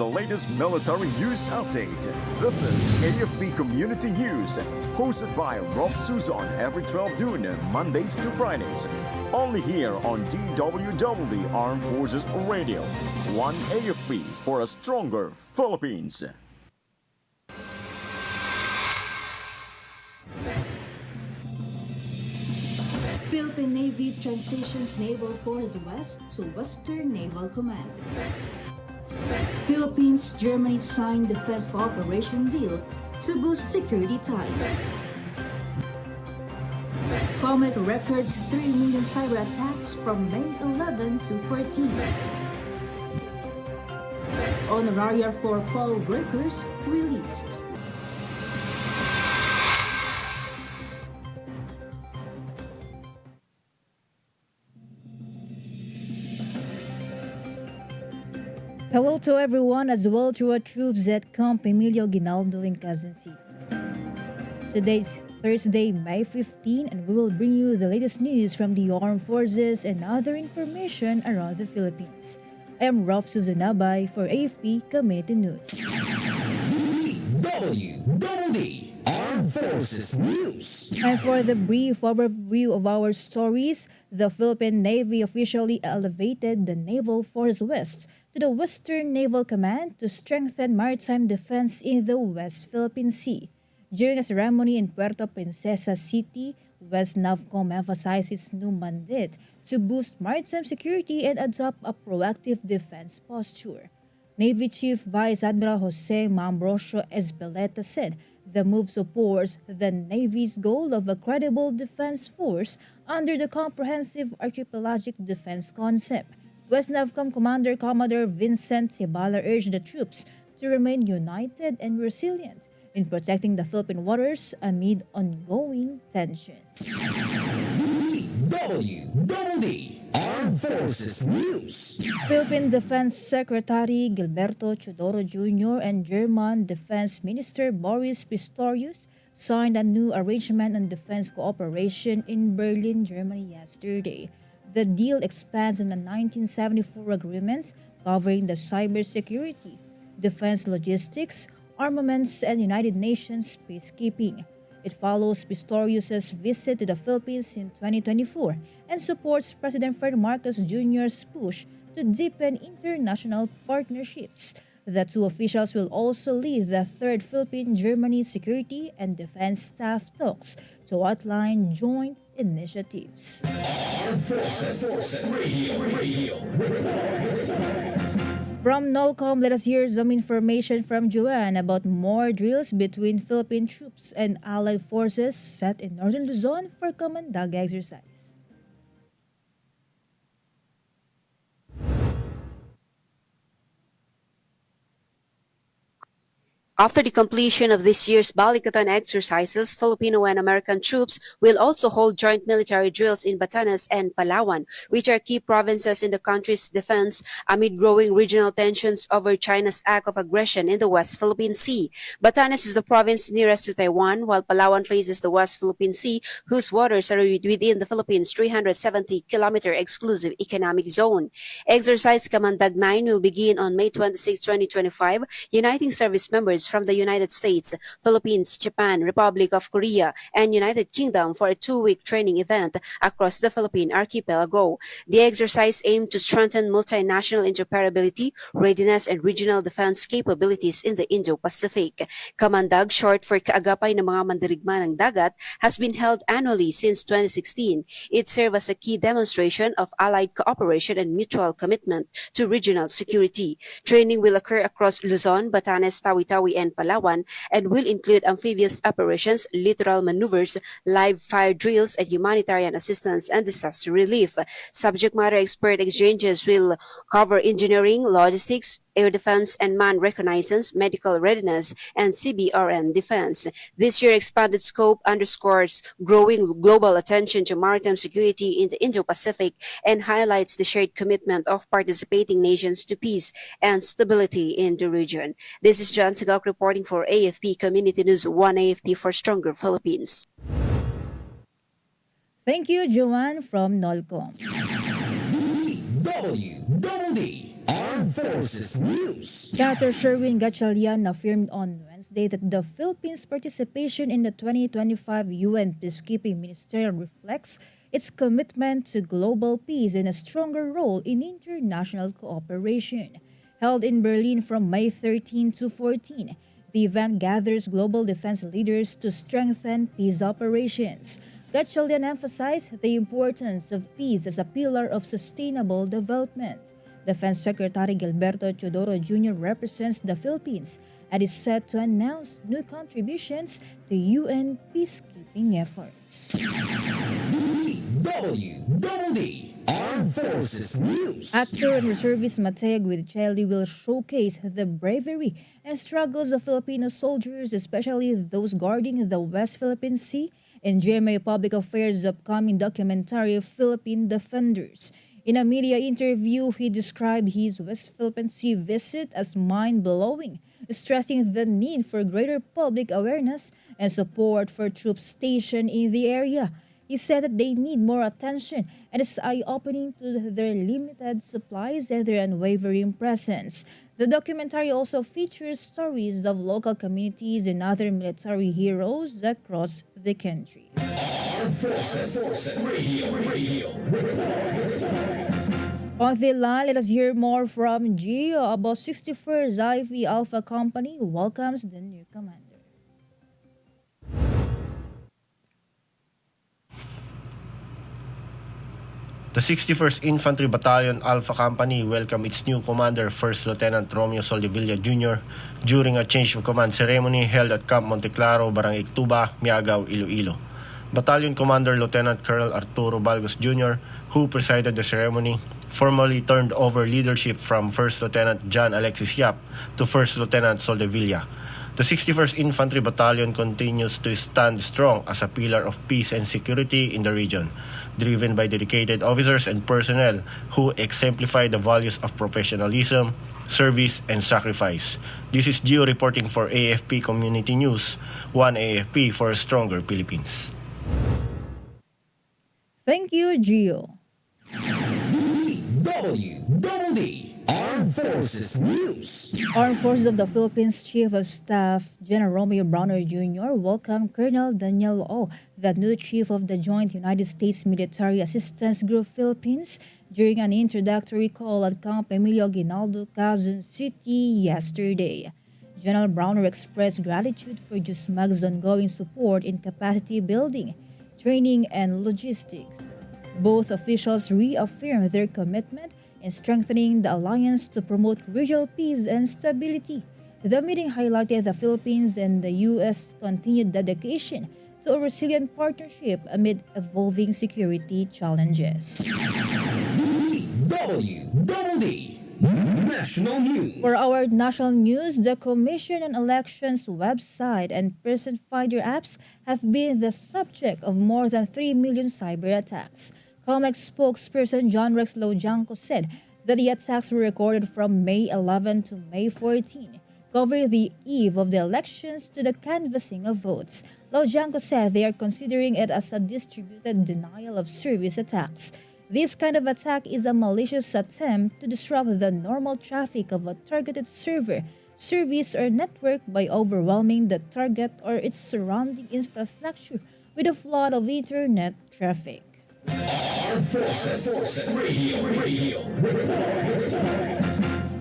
the latest military news update. This is AFP Community News, hosted by Rofh Suzon every 12 noon, Mondays to Fridays. Only here on DWDD Armed Forces Radio. One AFP for a stronger Philippines. Philippine Navy transitions Naval Force West to Western Naval Command. Philippines-Germany signed defense cooperation deal to boost security ties. COMEC records 3 million cyber attacks from May 11 to 14. Honoraria for poll workers released. Hello to everyone as well to our troops at Camp Emilio Ginaldo in Quezon City. Today's Thursday, May 15, and we will bring you the latest news from the armed forces and other information around the Philippines. I am Rofh Suzon-Abay for AFP Community News. DWDD Armed Forces News. And for the brief overview of our stories, the Philippine Navy officially elevated the Naval Force West to the Western Naval Command to strengthen maritime defense in the West Philippine Sea. During a ceremony in Puerto Princesa City, West NAVCOM emphasized its new mandate to boost maritime security and adopt a proactive defense posture. Navy Chief Vice Admiral Jose Mambrosio Ezbeleta said the move supports the Navy's goal of a credible defense force under the comprehensive archipelagic defense concept. West NAVCOM Commander Commodore Vincent Cibala urged the troops to remain united and resilient in protecting the Philippine waters amid ongoing tensions. DWDD Armed Forces News. Philippine Defense Secretary Gilberto Chodoro Jr. and German Defense Minister Boris Pistorius signed a new arrangement on defense cooperation in Berlin, Germany yesterday. The deal expands on the 1974 agreement covering the cybersecurity, defense logistics, armaments, and United Nations peacekeeping. It follows Pistorius' visit to the Philippines in 2024 and supports President Ferdinand Marcos Jr.'s push to deepen international partnerships. The two officials will also lead the third Philippine-Germany security and defense staff talks to outline joint initiatives. Armed Forces Radio. From NOLCOM, let us hear some information from Joanne about more drills between Philippine troops and allied forces set in northern Luzon for Kamandag exercise. After the completion of this year's Balikatan exercises, Filipino and American troops will also hold joint military drills in Batanes and Palawan, which are key provinces in the country's defense amid growing regional tensions over China's act of aggression in the West Philippine Sea. Batanes is the province nearest to Taiwan, while Palawan faces the West Philippine Sea, whose waters are within the Philippines' 370-kilometer exclusive economic zone. Exercise Kamandag 9 will begin on May 26, 2025, uniting service members from the United States, Philippines, Japan, Republic of Korea, and United Kingdom for a 2-week training event across the Philippine archipelago. The exercise aimed to strengthen multinational interoperability, readiness, and regional defense capabilities in the Indo-Pacific. Kamandag, short for Kaagapay ng mga Mandirigma ng Dagat, has been held annually since 2016. It served as a key demonstration of allied cooperation and mutual commitment to regional security. Training will occur across Luzon, Batanes, Tawi-Tawi, and Palawan, and will include amphibious operations, littoral maneuvers, live fire drills, and humanitarian assistance and disaster relief. Subject matter expert exchanges will cover engineering, logistics, air defense and man reconnaissance, medical readiness, and CBRN defense. This year's expanded scope underscores growing global attention to maritime security in the Indo-Pacific and highlights the shared commitment of participating nations to peace and stability in the region. This is John Sagak reporting for AFP Community News, One AFP for Stronger Philippines. Thank you, Joanne from NOLCOM. DWDD Armed Forces News. Senator Sherwin Gatchalian affirmed on Wednesday that the Philippines' participation in the 2025 UN Peacekeeping Ministerial reflects its commitment to global peace and a stronger role in international cooperation. Held in Berlin from May 13 to 14, the event gathers global defense leaders to strengthen peace operations. Gatchalian emphasized the importance of peace as a pillar of sustainable development. Defense Secretary Gilberto Teodoro Jr. represents the Philippines and is set to announce new contributions to UN peacekeeping efforts. DWDD Armed Forces News. Actor and reservist Mateo Guidicelli will showcase the bravery and struggles of Filipino soldiers, especially those guarding the West Philippine Sea, in GMA Public Affairs' upcoming documentary Philippine Defenders. In a media interview, he described his West Philippine Sea visit as mind-blowing, stressing the need for greater public awareness and support for troops stationed in the area. He said that they need more attention and it's eye-opening to their limited supplies and their unwavering presence. The documentary also features stories of local communities and other military heroes across the country. Armed Forces Radio. On the line, let us hear more from Gio about 61st IV Alpha Company welcomes the new commander. The 61st Infantry Battalion Alpha Company welcomed its new commander, First Lieutenant Romeo Soldevilla Jr., during a change of command ceremony held at Camp Monteclaro, Barangay Tuba, Miagao, Iloilo. Battalion Commander Lieutenant Colonel Arturo Balgos Jr., who presided the ceremony, formally turned over leadership from First Lieutenant John Alexis Yap to First Lieutenant Soldevilla. The 61st Infantry Battalion continues to stand strong as a pillar of peace and security in the region, driven by dedicated officers and personnel who exemplify the values of professionalism, service, and sacrifice. This is Gio reporting for AFP Community News, one AFP for a stronger Philippines. Thank you, Gio. DWDD Armed Forces News. Armed Forces of the Philippines Chief of Staff General Romeo Browner Jr. welcomed Colonel Daniel O, the new Chief of the Joint United States Military Assistance Group Philippines, during an introductory call at Camp Emilio Aguinaldo, Quezon City yesterday. General Browner expressed gratitude for JUSMAG's ongoing support in capacity building, training, and logistics. Both officials reaffirmed their commitment in strengthening the alliance to promote regional peace and stability. The meeting highlighted the Philippines and the U.S. continued dedication to a resilient partnership amid evolving security challenges. DWDD National News. For our national news, the Commission on Elections website and Person Finder apps have been the subject of more than 3 million cyber attacks. COMEX spokesperson John Rex Laujanco said that the attacks were recorded from May 11 to May 14, covering the eve of the elections to the canvassing of votes. Laujanco said they are considering it as a distributed denial of service attacks. This kind of attack is a malicious attempt to disrupt the normal traffic of a targeted server, service, or network by overwhelming the target or its surrounding infrastructure with a flood of internet traffic. Armed Forces Radio.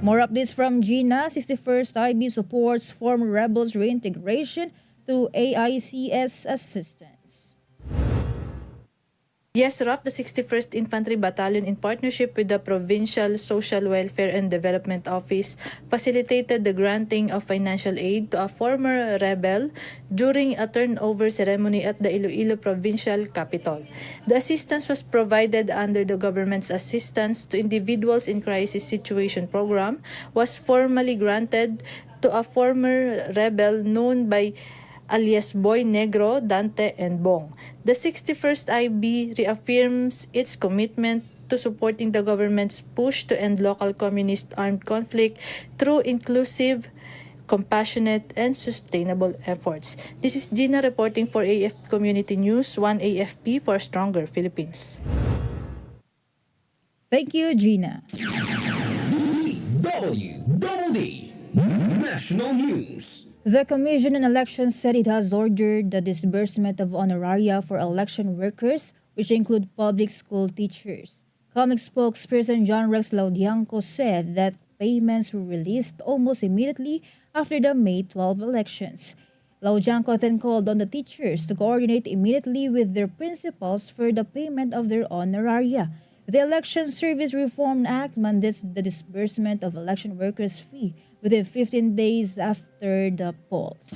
More updates from Gina. 61st IB supports former rebels reintegration through AICS assistance. Yes, Rofh, the 61st Infantry Battalion, in partnership with the Provincial Social Welfare and Development Office, facilitated the granting of financial aid to a former rebel during a turnover ceremony at the Iloilo Provincial Capital. The assistance was provided under the government's Assistance to Individuals in Crisis Situation program, was formally granted to a former rebel known by alias Boy Negro, Dante, and Bong. The 61st IB reaffirms its commitment to supporting the government's push to end local communist armed conflict through inclusive, compassionate, and sustainable efforts. This is Gina reporting for AFP Community News, one AFP for a stronger Philippines. Thank you, Gina. DWDD National News. The Commission on Elections said it has ordered the disbursement of honoraria for election workers, which include public school teachers. COMEX spokesperson John Rex Laudianco said that payments were released almost immediately after the May 12 elections. Laudianco then called on the teachers to coordinate immediately with their principals for the payment of their honoraria. The Election Service Reform Act mandates the disbursement of election workers' fee within 15 days after the polls.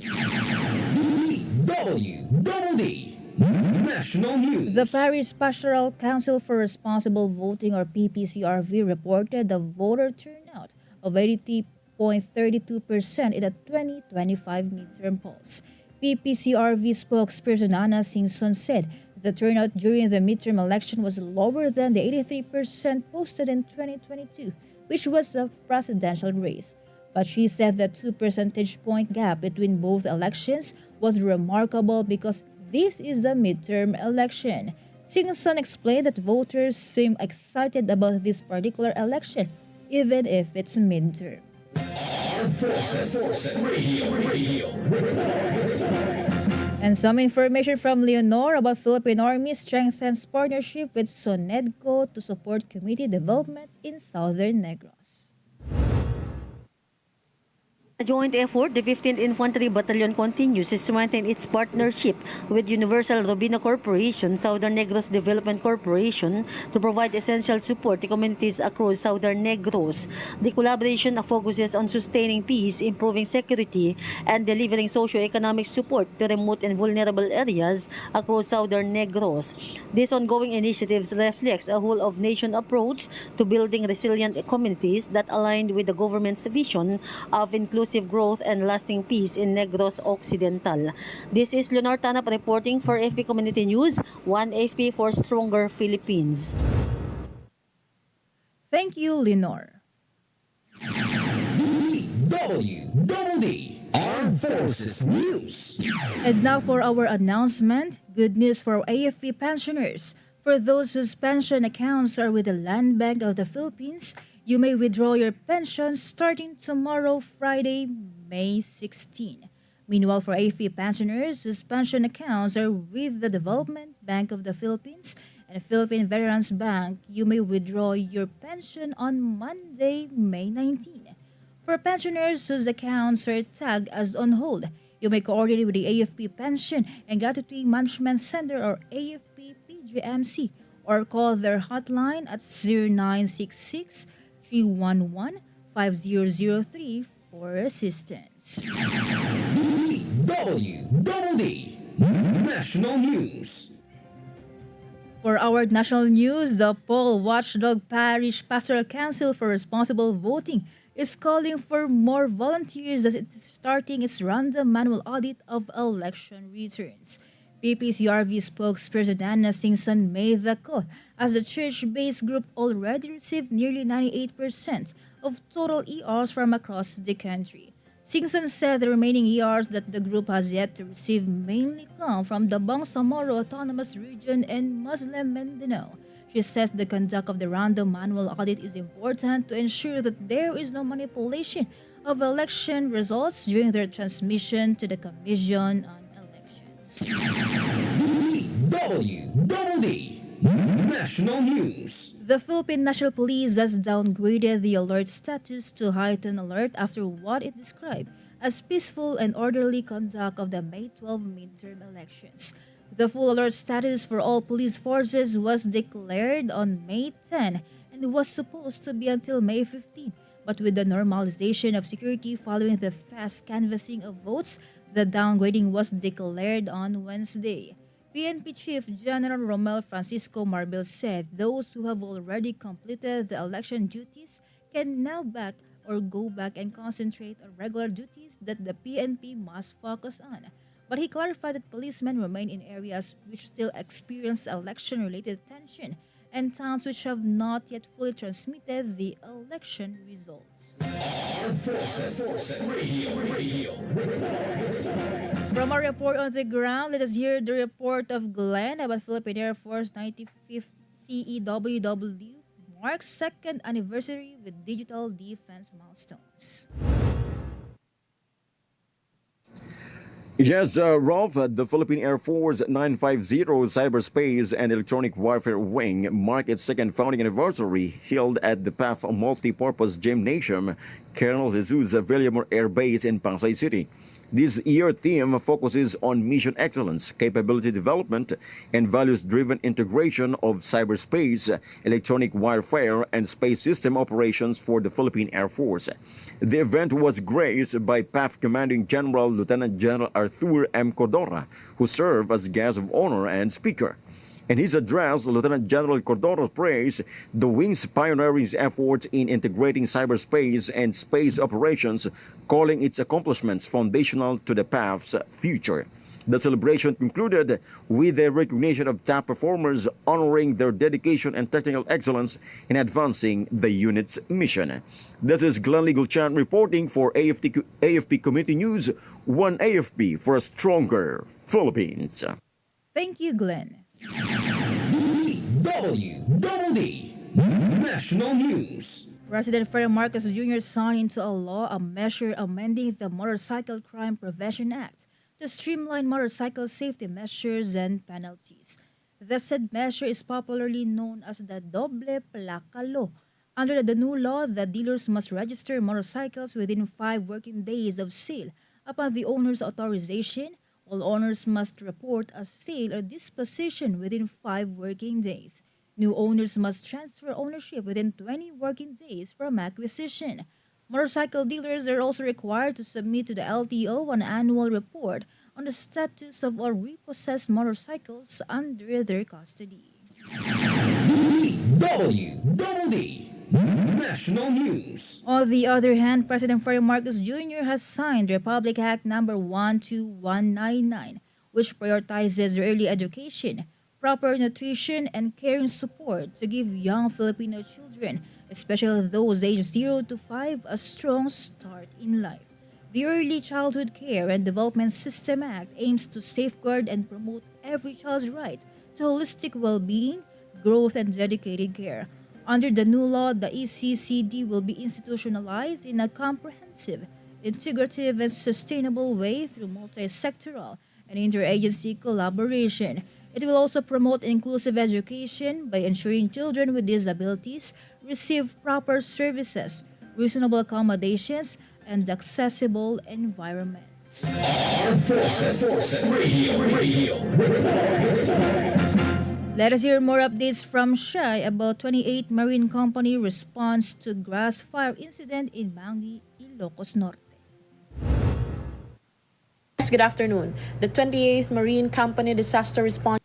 DWDD National News. The Parish Pastoral Council for Responsible Voting, or PPCRV, reported the voter turnout of 80.32% in the 2025 midterm polls. PPCRV spokesperson Anna Singson said the turnout during the midterm election was lower than the 83% posted in 2022, which was the presidential race. But she said the 2 percentage point gap between both elections was remarkable because this is a midterm election. Singson explained that voters seem excited about this particular election, even if it's midterm. Armed Forces Radio. And some information from Leonor about Philippine Army strengthens partnership with SONEDCO to support community development in Southern Negros. A joint effort, the 15th Infantry Battalion continues to strengthen its partnership with Universal Robina Corporation, Southern Negros Development Corporation to provide essential support to communities across Southern Negros. The collaboration focuses on sustaining peace, improving security, and delivering socio-economic support to remote and vulnerable areas across Southern Negros. These ongoing initiatives reflects a whole-of-nation approach to building resilient communities that aligned with the government's vision of inclusive growth and lasting peace in Negros Occidental. This is Leonor Tanap reporting for AFP Community News, one AFP for Stronger Philippines. Thank you, Leonor. DWDD Armed Forces News. And now for our announcement, good news for AFP pensioners. For those whose pension accounts are with the Land Bank of the Philippines, you may withdraw your pension starting tomorrow, Friday, May 16. Meanwhile, for AFP pensioners whose pension accounts are with the Development Bank of the Philippines and Philippine Veterans Bank, you may withdraw your pension on Monday, May 19. For pensioners whose accounts are tagged as on hold, you may coordinate with the AFP Pension and Gratuity Management Center or AFP PGMC or call their hotline at 0966 311-5003 for assistance. DWDD National News. For our national news, the Poll Watchdog Parish Pastoral Council for Responsible Voting is calling for more volunteers as it's starting its random manual audit of election returns. PPCRV spokesperson Anna Singson made the call as the church-based group already received nearly 98% of total ERs from across the country. Singson said the remaining ERs that the group has yet to receive mainly come from the Bangsamoro Autonomous Region and Muslim Mindanao. She says the conduct of the random manual audit is important to ensure that there is no manipulation of election results during their transmission to the Commission on Elections. DWDD National News. The Philippine National Police has downgraded the alert status to heightened alert after what it described as peaceful and orderly conduct of the May 12 midterm elections. The full alert status for all police forces was declared on May 10 and was supposed to be until May 15. But with the normalization of security following the fast canvassing of votes, the downgrading was declared on Wednesday. PNP Chief General Romel Francisco Marbil said those who have already completed the election duties can now go back and concentrate on regular duties that the PNP must focus on. But he clarified that policemen remain in areas which still experience election-related tension and towns which have not yet fully transmitted the election results. Armed Forces Radio. From our report on the ground, let us hear the report of Glenn about Philippine Air Force 95th CEWW marks second anniversary with digital defense milestones. Yes, Rofh, the Philippine Air Force 950 Cyberspace and Electronic Warfare Wing marked its second founding anniversary held at the PAF Multipurpose Gymnasium, Colonel Jesus Villamor Air Base in Pasay City. This year theme focuses on mission excellence, capability development, and values-driven integration of cyberspace, electronic warfare, and space system operations for the Philippine Air Force. The event was graced by PAF Commanding General Lieutenant General Arthur M. Cordora, who served as guest of honor and speaker. In his address, Lieutenant General Cordora praised the wing's pioneering efforts in integrating cyberspace and space operations, calling its accomplishments foundational to the PAF's future. The celebration concluded with a recognition of top performers honoring their dedication and technical excellence in advancing the unit's mission. This is Glenn Legal-Chan reporting for AFP Community News, one AFP for a stronger Philippines. Thank you, Glenn. DWDD National News. President Ferdinand Marcos Jr. signed into a law a measure amending the Motorcycle Crime Prevention Act to streamline motorcycle safety measures and penalties. The said measure is popularly known as the Doble Placa Law. Under the new law, the dealers must register motorcycles within 5 working days of sale upon the owner's authorization. All owners must report a sale or disposition within 5 working days. New owners must transfer ownership within 20 working days from acquisition. Motorcycle dealers are also required to submit to the LTO an annual report on the status of all repossessed motorcycles under their custody. DWDD National News. On the other hand, President Ferdinand Marcos Jr. has signed Republic Act No. 12199, which prioritizes early education, proper nutrition, and caring support to give young Filipino children, especially those aged 0 to 5, a strong start in life. The Early Childhood Care and Development System Act aims to safeguard and promote every child's right to holistic well-being, growth, and dedicated care. Under the new law, the ECCD will be institutionalized in a comprehensive, integrative, and sustainable way through multi-sectoral and interagency collaboration. It will also promote inclusive education by ensuring children with disabilities receive proper services, reasonable accommodations, and accessible environments. Armed Forces Radio. Let us hear more updates from Shai about 28th Marine Company response to grass fire incident in Bangi, Ilocos Norte. Good afternoon. The 28th Marine Company Disaster Response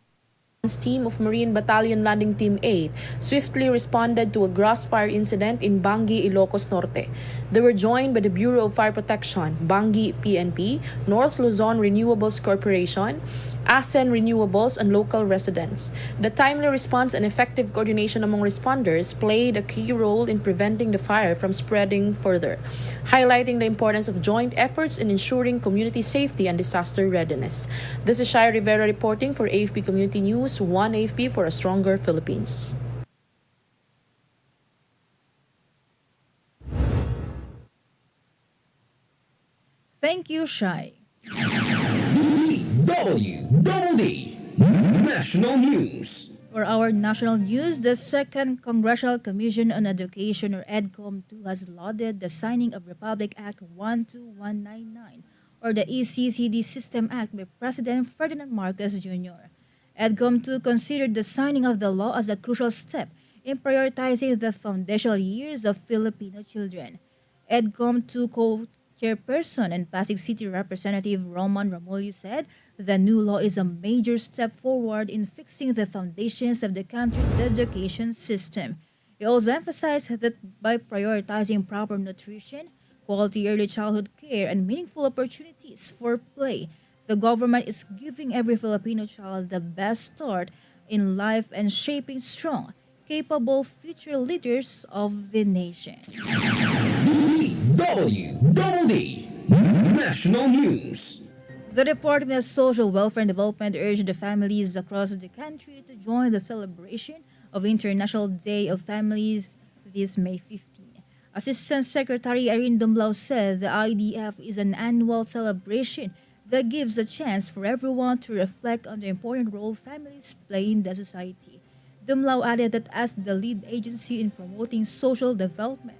Team of Marine Battalion Landing Team 8 swiftly responded to a grass fire incident in Bangi, Ilocos Norte. They were joined by the Bureau of Fire Protection, Bangi PNP, North Luzon Renewables Corporation, ASEN Renewables, and local residents. The timely response and effective coordination among responders played a key role in preventing the fire from spreading further, highlighting the importance of joint efforts in ensuring community safety and disaster readiness. This is Shai Rivera reporting for AFP Community News, one AFP for a stronger Philippines. Thank you, Shai. DWDD National News. For our national news, the Second Congressional Commission on Education, or EDCOM-2, has lauded the signing of Republic Act 12199, or the ECCD System Act, by President Ferdinand Marcos Jr. EDCOM-2 considered the signing of the law as a crucial step in prioritizing the foundational years of Filipino children. EDCOM-2 co-chairperson and Pasig City Representative Roman Ramulyo said the new law is a major step forward in fixing the foundations of the country's education system. He also emphasized that by prioritizing proper nutrition, quality early childhood care, and meaningful opportunities for play, the government is giving every Filipino child the best start in life and shaping strong, capable future leaders of the nation. DWDD National News. The Department of Social Welfare and Development urged the families across the country to join the celebration of International Day of Families this May 15. Assistant Secretary Irene Dumblao said the IDF is an annual celebration that gives a chance for everyone to reflect on the important role families play in the society. Dumblao added that as the lead agency in promoting social development,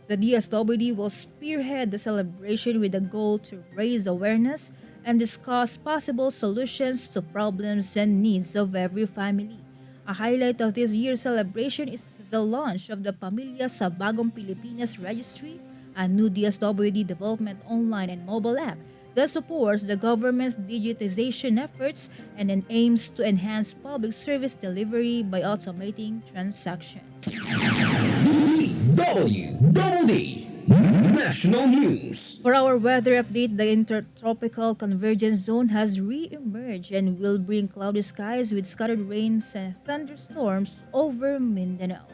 the DSWD will spearhead the celebration with the goal to raise awareness and discuss possible solutions to problems and needs of every family. A highlight of this year's celebration is the launch of the Pamilya sa Bagong Pilipinas Registry, a new DSWD development online and mobile app that supports the government's digitization efforts and aims to enhance public service delivery by automating transactions. DWDD National News. For our weather update, the Intertropical Convergence Zone has re-emerged and will bring cloudy skies with scattered rains and thunderstorms over Mindanao.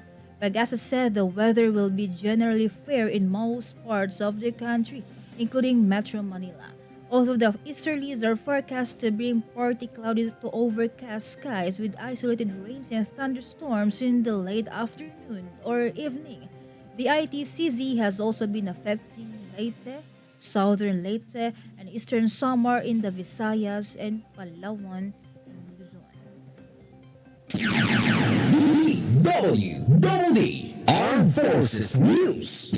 Pagasa said the weather will be generally fair in most parts of the country, including Metro Manila. Although the easterlies are forecast to bring partly cloudy to overcast skies with isolated rains and thunderstorms in the late afternoon or evening. The ITCZ has also been affecting Leyte, southern Leyte, and eastern Samar in the Visayas and Palawan in Luzon. DWDD Armed Forces News.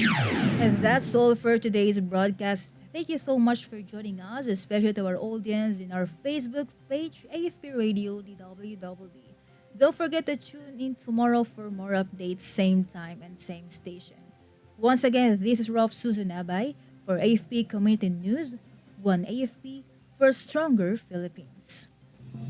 And that's all for today's broadcast. Thank you so much for joining us, especially to our audience in our Facebook page, AFP Radio DWDD. Don't forget to tune in tomorrow for more updates, same time and same station. Once again, this is Rofh Suzon-Abay for AFP Community News, one AFP for a stronger Philippines.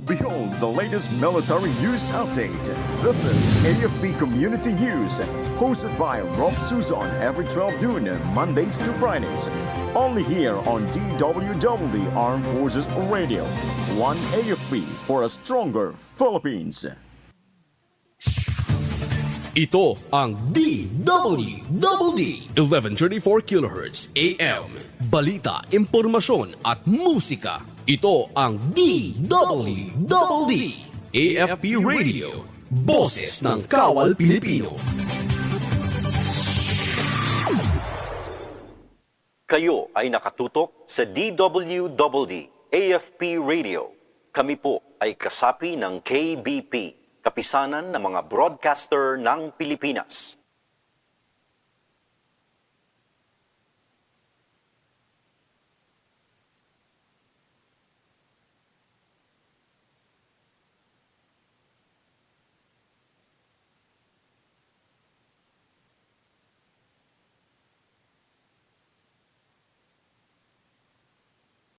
Behold the latest military news update. This is AFP Community News, hosted by Rofh Suzon every 12 noon, Mondays to Fridays. Only here on DWDD Armed Forces Radio. One AFP for a stronger Philippines. Ito ang DWDD 1134 kHz AM. Balita, impormasyon at musika. Ito ang DWDD AFP Radio. Boses ng Kawal Pilipino. Kayo ay nakatutok sa DWDD AFP Radio. Kami po ay kasapi ng KBP, Kapisanan ng mga Broadcaster ng Pilipinas.